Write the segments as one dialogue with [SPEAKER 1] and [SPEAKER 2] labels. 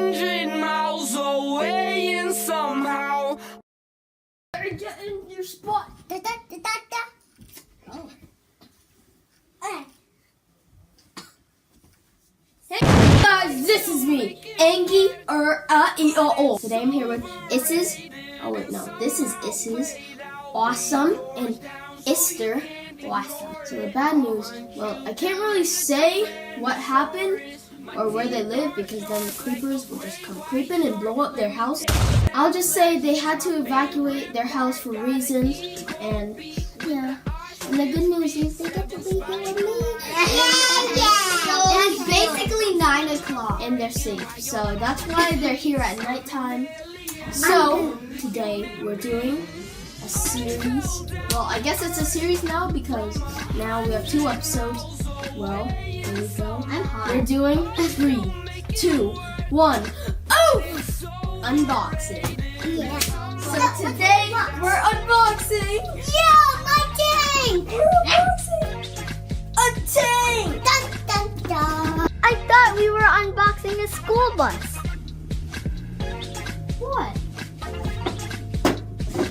[SPEAKER 1] 100 miles away and somehow
[SPEAKER 2] Better get in your spot. Oh. Hey guys, this is me, tANky Today I'm here with Isses. Oh wait, no, this is Isses, Awesome, and Ister, Awesome. So the bad news, well, I can't really say what happened or where they live because then the creepers will just come creeping and blow up their house. I'll just say they had to evacuate their house for reasons, and yeah. And the good news is they get to be here with me. And it's basically 9 o'clock and they're safe. So that's why they're here at nighttime. So today we're doing a series. Well, I guess it's a series now because now we have 2 episodes. Well, here we go. I'm hot. We're doing 3, 2, 1. OOF! Unboxing. Yeah. So today we're unboxing.
[SPEAKER 3] Yeah, my tank!
[SPEAKER 2] We're unboxing a tank.
[SPEAKER 3] Dun, dun, dun. I thought we were unboxing a school bus.
[SPEAKER 2] What?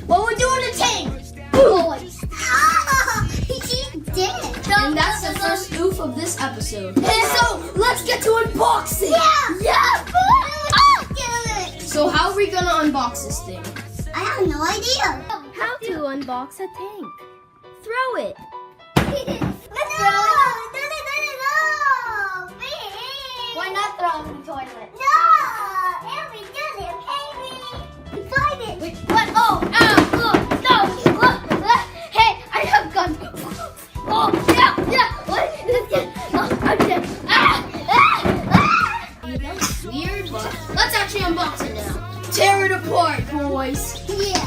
[SPEAKER 2] Well, we're doing a tank.
[SPEAKER 3] Boys. Oh, she did.
[SPEAKER 2] And that's the first oof of this episode. And so, let's get to unboxing.
[SPEAKER 3] Yeah.
[SPEAKER 2] So how are we gonna unbox this thing?
[SPEAKER 3] I have no idea.
[SPEAKER 2] How to unbox a tank. Throw it.
[SPEAKER 3] Let's throw it. No.
[SPEAKER 2] Why not throw it in the toilet?
[SPEAKER 3] No. It'll be good, okay? Find it.
[SPEAKER 2] Wait, what? Oh, look, no, look. Hey, I have guns. Oh, yeah. What? I'm dead. That's weird, but let's actually unbox it now. Tear it apart, boys.
[SPEAKER 3] Yeah.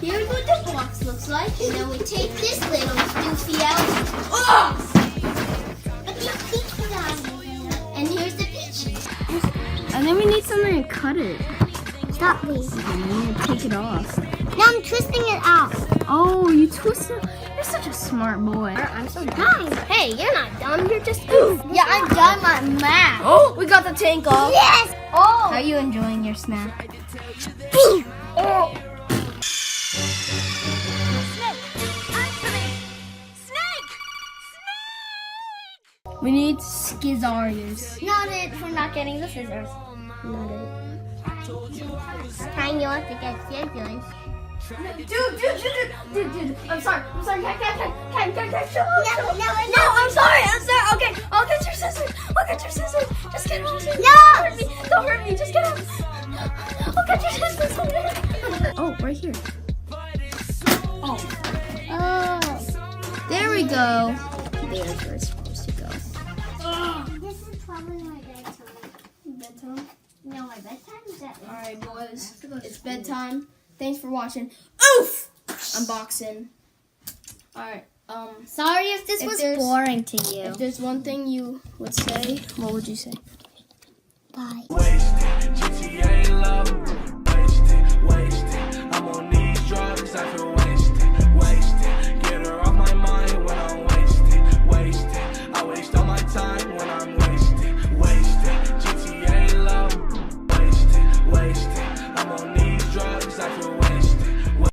[SPEAKER 2] Here's what the box looks like, and then we take this little doofy out. And here's the peaches.
[SPEAKER 4] And then we need something to cut it.
[SPEAKER 3] Stop, please.
[SPEAKER 4] And we need to take it off.
[SPEAKER 3] Now I'm twisting it out.
[SPEAKER 4] Oh, you twisted. You're such a smart boy.
[SPEAKER 3] I'm so dumb.
[SPEAKER 2] Hey, you're not dumb, you're just oof.
[SPEAKER 3] Yeah, I'm done my math.
[SPEAKER 2] Oh, we got the tank off.
[SPEAKER 3] Yes.
[SPEAKER 2] Oh.
[SPEAKER 4] Are you enjoying your snack?
[SPEAKER 2] Oh. We need skizzarius.
[SPEAKER 3] Not it. We're not getting the scissors.
[SPEAKER 2] Not it.
[SPEAKER 3] Trying you want to get scissors.
[SPEAKER 2] Dude. I'm sorry. Can.
[SPEAKER 3] No.
[SPEAKER 2] I'm sorry. Okay, I'll get your scissors. Just get out.
[SPEAKER 3] No.
[SPEAKER 2] Don't hurt me. Just get out. I'll get your scissors.
[SPEAKER 4] Oh, right here.
[SPEAKER 3] Oh.
[SPEAKER 4] There we go. There's where it's supposed to go.
[SPEAKER 3] This is probably my bedtime. No, my bedtime is at.
[SPEAKER 2] Alright, boys. It's bedtime. Thanks for watching. Oof! Unboxing. Alright,
[SPEAKER 3] Sorry if this was boring to you.
[SPEAKER 2] if there's one thing you would say, what would you say?
[SPEAKER 3] Bye.